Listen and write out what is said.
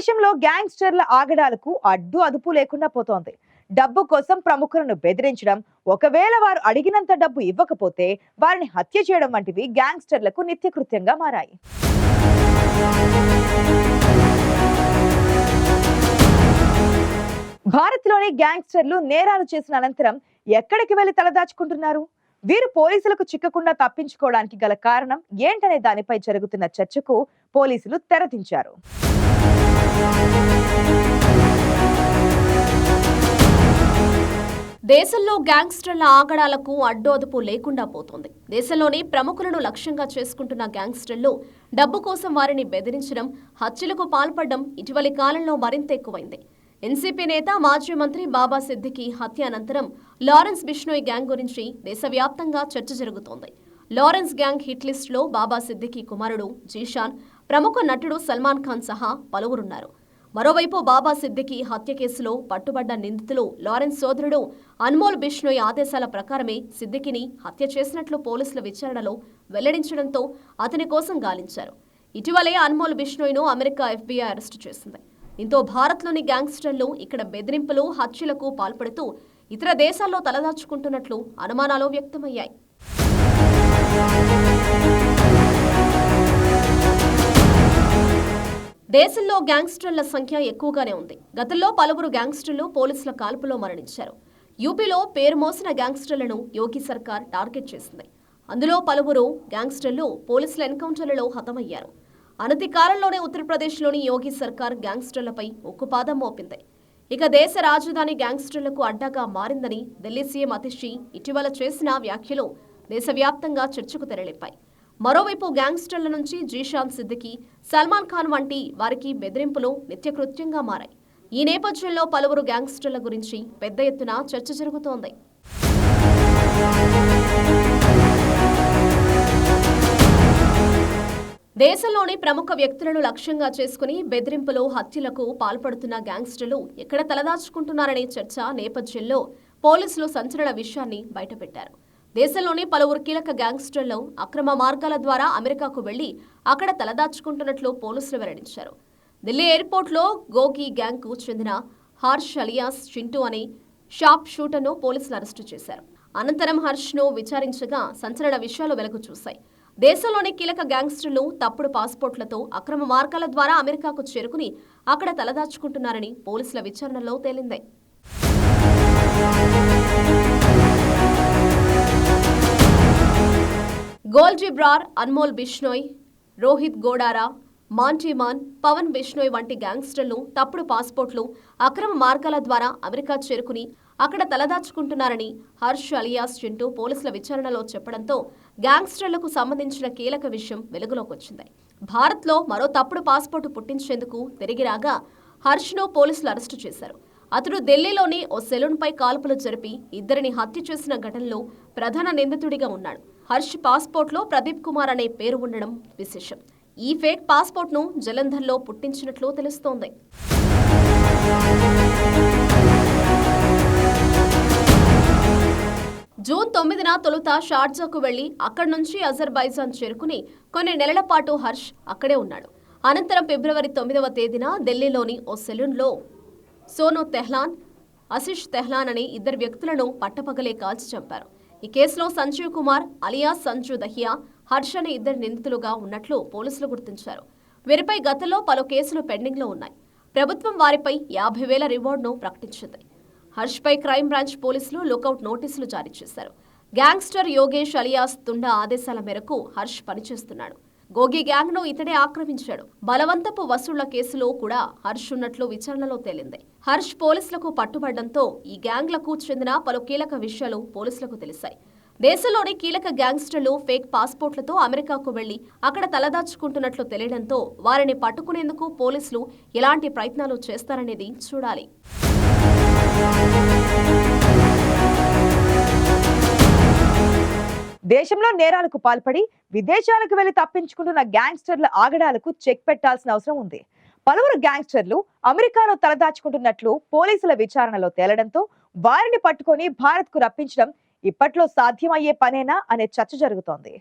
దేశంలో గ్యాంగ్స్టర్ల ఆగడాలకు అడ్డు అదుపు లేకుండా పోతోంది. డబ్బు కోసం ప్రముఖులను బెదిరించడం, ఒకవేళ వారు అడిగినంత డబ్బు ఇవ్వకపోతే వారిని హత్య చేయడం వంటివి గ్యాంగ్స్టర్లకు నిత్యకృత్యంగా మారాయి. భారత్లోని గ్యాంగ్స్టర్లు నేరాలు చేసిన అనంతరం ఎక్కడికి వెళ్లి తలదాచుకుంటున్నారు? వీరు పోలీసులకు చిక్కకుండా తప్పించుకోవడానికి గల కారణం ఏంటనే దానిపై జరుగుతున్న చర్చకు పోలీసులు తెరదించారు. దేశంలో గ్యాంగ్స్టర్ల ఆగడాలకు అడ్డోదుపు లేకుండా పోతోంది. దేశంలోని ప్రముఖులను లక్ష్యంగా చేసుకుంటున్న గ్యాంగ్స్టర్లు డబ్బు కోసం వారిని బెదిరించడం, హత్యలకు పాల్పడడం ఇటీవలి కాలంలో మరింత ఎక్కువైంది. ఎన్సీపీ నేత మాజీ మంత్రి బాబా సిద్దికీ హత్య అనంతరం లారెన్స్ బిష్నోయ్ గ్యాంగ్ గురించి దేశవ్యాప్తంగా చర్చ జరుగుతోంది. లారెన్స్ గ్యాంగ్ హిట్ లిస్టులో బాబా సిద్దికీ కుమారుడు జీషాన్, ప్రముఖ నటుడు సల్మాన్ ఖాన్ సహా పలువురున్నారు. మరోవైపు బాబా సిద్దికీ హత్య కేసులో పట్టుబడ్డ నిందితులు లారెన్స్ సోదరుడు అన్మోల్ బిష్నోయ్ ఆదేశాల ప్రకారమే సిద్దికీని హత్య చేసినట్లు పోలీసుల విచారణలో వెల్లడించడంతో అతని కోసం గాలించారు. ఇటీవలే అన్మోల్ బిష్నోయ్ను అమెరికా FBI అరెస్టు చేసింది. దీంతో భారత్లోని గ్యాంగ్స్టర్లు ఇక్కడ బెదిరింపులు, హత్యలకు పాల్పడుతూ ఇతర దేశాల్లో తలదాచుకుంటున్నట్లు అనుమానాలు వ్యక్తమయ్యాయి. దేశంలో గ్యాంగ్స్టర్ల సంఖ్య ఎక్కువగానే ఉంది. గతంలో పలువురు గ్యాంగ్స్టర్లు పోలీసుల కాల్పులో మరణించారు. యూపీలో పేరు మోసిన గ్యాంగ్స్టర్లను యోగి సర్కార్ టార్గెట్ చేసింది. అందులో పలువురు గ్యాంగ్స్టర్లు పోలీసుల ఎన్కౌంటర్లలో హతమయ్యారు. అనతి కాలంలోనే ఉత్తరప్రదేశ్లోని యోగి సర్కార్ గ్యాంగ్స్టర్లపై ఉక్కుపాదం మోపింది. ఇక దేశ రాజధాని గ్యాంగ్స్టర్లకు అడ్డాగా మారిందని ఢిల్లీ సీఎం అతిషి ఇటీవల చేసిన వ్యాఖ్యలు దేశవ్యాప్తంగా చర్చకు తెరలేపాయి. మరోవైపు గ్యాంగ్స్టర్ల నుంచి జీషాన్, సిద్దికీ, సల్మాన్ ఖాన్ వంటి వారికి బెదిరింపులు నిత్యకృత్యంగా మారాయి. ఈ నేపథ్యంలో పలువురు గ్యాంగ్స్టర్ల గురించి పెద్ద ఎత్తున చర్చ జరుగుతోంది. దేశంలోని ప్రముఖ వ్యక్తులను లక్ష్యంగా చేసుకుని బెదిరింపులు, హత్యలకు పాల్పడుతున్న గ్యాంగ్స్టర్లు ఎక్కడ తలదాచుకుంటున్నారనే చర్చ నేపథ్యంలో పోలీసులు సంచలన విషయాన్ని బయటపెట్టారు. దేశంలోని పలువురు కీలక గ్యాంగ్స్టర్లు అక్రమ మార్గాల ద్వారా అమెరికాకు వెళ్లి అక్కడ తలదాచుకుంటున్నట్లు పోలీసులు వెల్లడించారు. ఢిల్లీ ఎయిర్పోర్ట్లో గోగి గ్యాంగ్కు చెందిన హర్ష్ అలియాస్ చింటూ అనే షార్ప్ షూటర్ను పోలీసులు అరెస్టు చేశారు. అనంతరం హర్ష్ను విచారించగా సంచలన విషయాలు వెలుగు చూశాయి. దేశంలోని కీలక గ్యాంగ్స్టర్లు తప్పుడు పాస్పోర్ట్లతో అక్రమ మార్గాల ద్వారా అమెరికాకు చేరుకుని అక్కడ తలదాచుకుంటున్నారని పోలీసుల విచారణలో తేలింది. గోల్జీ బ్రార్, అన్మోల్ బిష్నోయ్, రోహిత్ గోడారా, మాంటీమాన్, పవన్ బిష్నోయ్ వంటి గ్యాంగ్స్టర్లు తప్పుడు పాస్పోర్ట్లు, అక్రమ మార్గాల ద్వారా అమెరికా చేరుకుని అక్కడ తలదాచుకుంటున్నారని హర్ష్ అలియాస్ చింటూ పోలీసుల విచారణలో చెప్పడంతో గ్యాంగ్స్టర్లకు సంబంధించిన కీలక విషయం వెలుగులోకి వచ్చింది. భారత్లో మరో తప్పుడు పాస్పోర్టు పుట్టించేందుకు తిరిగి రాగా హర్ష్ను పోలీసులు అరెస్టు చేశారు. అతడు ఢిల్లీలోని ఓ సెలూన్పై కాల్పులు జరిపి ఇద్దరిని హత్య చేసిన ఘటనలో ప్రధాన నిందితుడిగా ఉన్నాడు. హర్ష్ పాస్పోర్ట్లో ప్రదీప్ కుమార్ అనే పేరు ఉండడం విశేషం. ఈ ఫేక్ పాస్పోర్ట్ను జలంధర్లో పుట్టించినట్లు తెలుస్తోంది. జూన్ 9న తొలుత షార్జాకు వెళ్లి అక్కడి నుంచి అజర్బైజాన్ చేరుకుని కొన్ని నెలల పాటు హర్ష్ అక్కడే ఉన్నాడు. అనంతరం ఫిబ్రవరి 9వ తేదీన ఢిల్లీలోని ఓ సెలూన్లో సోను తెహ్లాన్, ఆశిష్ తెహ్లాన్ అనే ఇద్దరు వ్యక్తులను పట్టపగలే కాల్చి చంపారు. ఈ కేసులో సంజీవ్ కుమార్ అలియాస్ సంజు దహియా, హర్ష్ అనే ఇద్దరు నిందితులుగా ఉన్నట్లు పోలీసులు గుర్తించారు. వీరిపై గతంలో పలు కేసులు పెండింగ్లో ఉన్నాయి. ప్రభుత్వం వారిపై 50,000 రివార్డును ప్రకటించింది. హర్ష్పై క్రైమ్ బ్రాంచ్ పోలీసులు లుకౌట్ నోటీసులు జారీ చేశారు. గ్యాంగ్స్టర్ యోగేష్ అలియాస్ తుండా ఆదేశాల మేరకు హర్ష్ పనిచేస్తున్నాడు. గోగి గ్యాంగ్ను ఇతడే ఆక్రమించాడు. బలవంతపు వసూళ్ల కేసులో కూడా హర్ష్ ఉన్నట్లు విచారణలో తేలింది. హర్ష్ పోలీసులకు పట్టుబడడంతో ఈ గ్యాంగ్లకు చెందిన పలు కీలక విషయాలు పోలీసులకు తెలిసాయి. దేశంలోని కీలక గ్యాంగ్స్టర్లు ఫేక్ పాస్పోర్ట్లతో అమెరికాకు వెళ్లి అక్కడ తలదాచుకుంటున్నట్లు తెలియడంతో వారిని పట్టుకునేందుకు పోలీసులు ఎలాంటి ప్రయత్నాలు చేస్తారనేది చూడాలి. దేశంలో నేరాలకు పాల్పడి విదేశాలకు వెళ్లి తప్పించుకుంటున్న గ్యాంగ్స్టర్ల ఆగడాలకు చెక్ పెట్టాల్సిన అవసరం ఉంది. పలువురు గ్యాంగ్స్టర్లు అమెరికాలో తలదాచుకుంటున్నట్లు పోలీసుల విచారణలో తేలడంతో వారిని పట్టుకొని భారత్కు రప్పించడం ఇప్పట్లో సాధ్యమయ్యే పనేనా అనే చర్చ జరుగుతోంది.